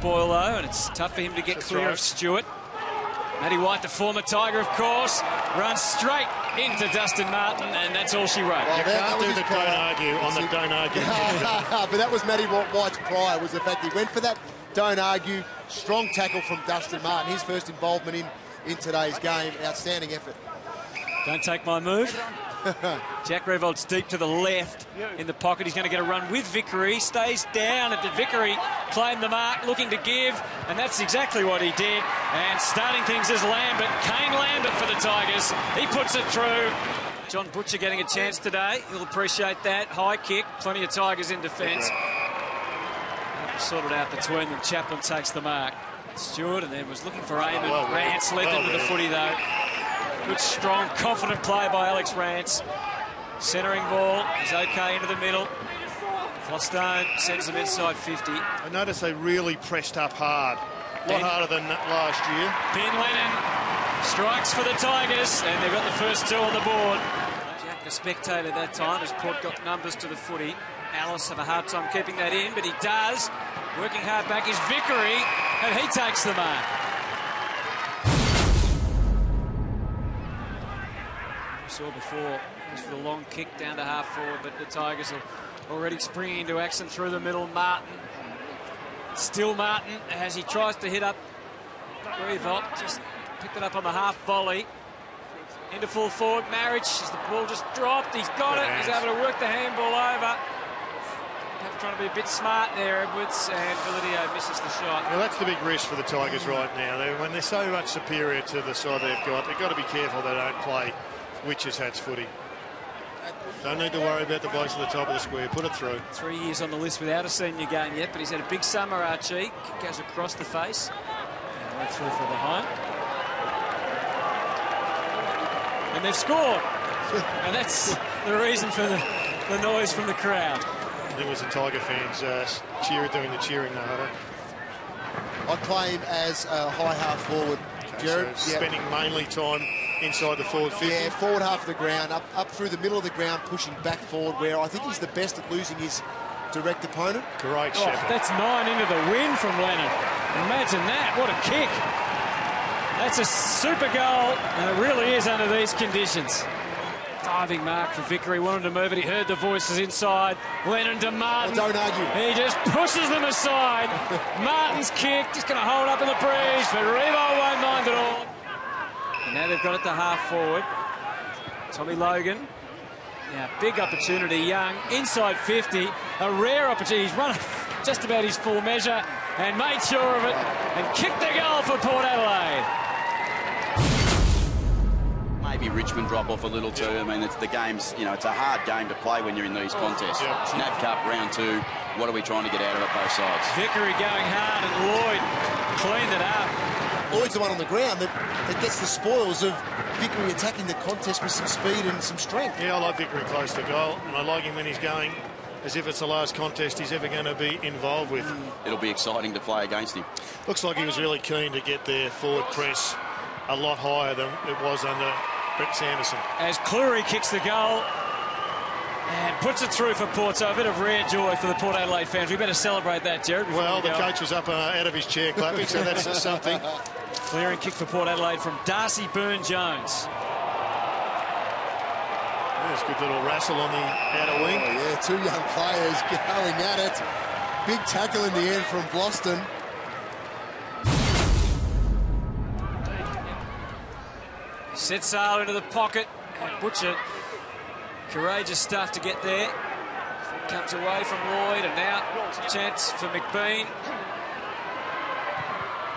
spoil, though, and it's tough for him to get clear of Stewart. Matty White, the former Tiger, of course, runs straight into Dustin Martin, and that's all she wrote. Well, you can't do the don't argue on the don't argue. But that was Matty White's prior, was the fact he went for that don't argue. Strong tackle from Dustin Martin, his first involvement in today's game. Outstanding effort. Don't take my move. Jack Revolt's deep to the left in the pocket. He's going to get a run with Vickery. Stays down at the Vickery. Claimed the mark, looking to give. And that's exactly what he did. And starting things is Lambert. Kane Lambert for the Tigers. He puts it through. John Butcher getting a chance today. He'll appreciate that. High kick. Plenty of Tigers in defence. Sorted out between them. Chaplin takes the mark. Stewart and then was looking for Eamon. Rance led them to the footy, though. Good, strong, confident play by Alex Rance. Centering ball is okay into the middle. Flostone sends them inside 50. I noticed they really pressed up hard. A lot harder than last year. Ben Lennon strikes for the Tigers, and they've got the first two on the board. Jack, the spectator that time, as Port got numbers to the footy. Alice have a hard time keeping that in, but he does. Working hard back is Vickery, and he takes the mark. Saw before, was for the long kick down to half forward, but the Tigers are already springing into action through the middle. Martin, still Martin, as he tries to hit up Revolt, just picked it up on the half volley. Into full forward, Marriage, as the ball just dropped, he's got it, he's able to work the handball over. Perhaps trying to be a bit smart there, Edwards, and Validio misses the shot. Well, that's the big risk for the Tigers right now. When they're so much superior to the side they've got to be careful they don't play Witches hats footy. Don't need to worry about the blokes at the top of the square. Put it through. 3 years on the list without a senior game yet, but he's had a big summer, Archie. Kick goes across the face. And right through for behind. And they've scored. And that's the reason for the noise from the crowd. I think it was the Tiger fans doing the cheering now. I claim as a high half forward, Jared. So spending mainly time inside the forward 50. Yeah, forward half of the ground, up through the middle of the ground, pushing back forward, where I think he's the best at losing his direct opponent. Great shot. That's 9 into the win from Lennon. Imagine that, what a kick. That's a super goal, and it really is under these conditions. Diving mark for Vickery, wanted to move it, he heard the voices inside. Lennon to Martin. Well, don't argue. He just pushes them aside. Martin's kick, just going to hold up in the breeze, but Revo won't mind at all. And now they've got it to half forward. Tommy Logan. Now, big opportunity, Young, inside 50. A rare opportunity. He's run just about his full measure and made sure of it and kicked the goal for Port Adelaide. Maybe Richmond drop off a little too. I mean, it's the game's, it's a hard game to play when you're in these contests. NAB Cup, round 2. What are we trying to get out of it, both sides? Vickery going hard and Lloyd cleaned it up. Lloyd's the one on the ground that gets the spoils of Vickery attacking the contest with some speed and some strength. Yeah, I like Vickery close to goal, and I like him when he's going as if it's the last contest he's ever going to be involved with. It'll be exciting to play against him. Looks like he was really keen to get their forward press a lot higher than it was under Brett Sanderson. As Cleary kicks the goal and puts it through for Port, so a bit of rare joy for the Port Adelaide fans. We better celebrate that, Jared. Well, the coach was up out of his chair clapping, so that's something. Clearing kick for Port Adelaide from Darcy Byrne-Jones. There's a good little wrestle on the outer wing. Oh, yeah, 2 young players going at it. Big tackle in the end from Boston. Set sail into the pocket. And Butcher, courageous stuff to get there. Comes away from Lloyd, and now chance for McBean.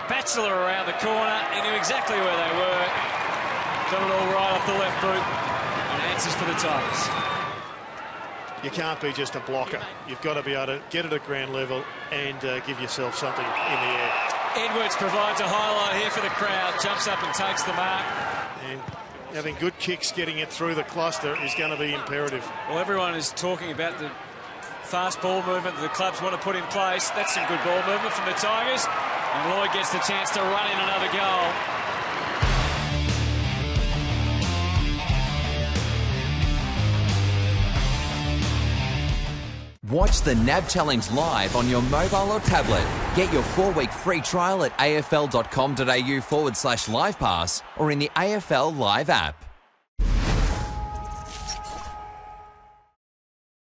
Batchelor around the corner. He knew exactly where they were. Got it all right off the left boot. And answers for the Tigers. You can't be just a blocker. You've got to be able to get it at ground level and give yourself something in the air. Edwards provides a highlight here for the crowd. Jumps up and takes the mark. And having good kicks, getting it through the cluster is going to be imperative. Well, everyone is talking about the fast ball movement that the clubs want to put in place. That's some good ball movement from the Tigers. And Lloyd gets the chance to run in another goal. Watch the NAB Challenge live on your mobile or tablet. Get your 4-week free trial at afl.com.au/livepass or in the AFL Live app.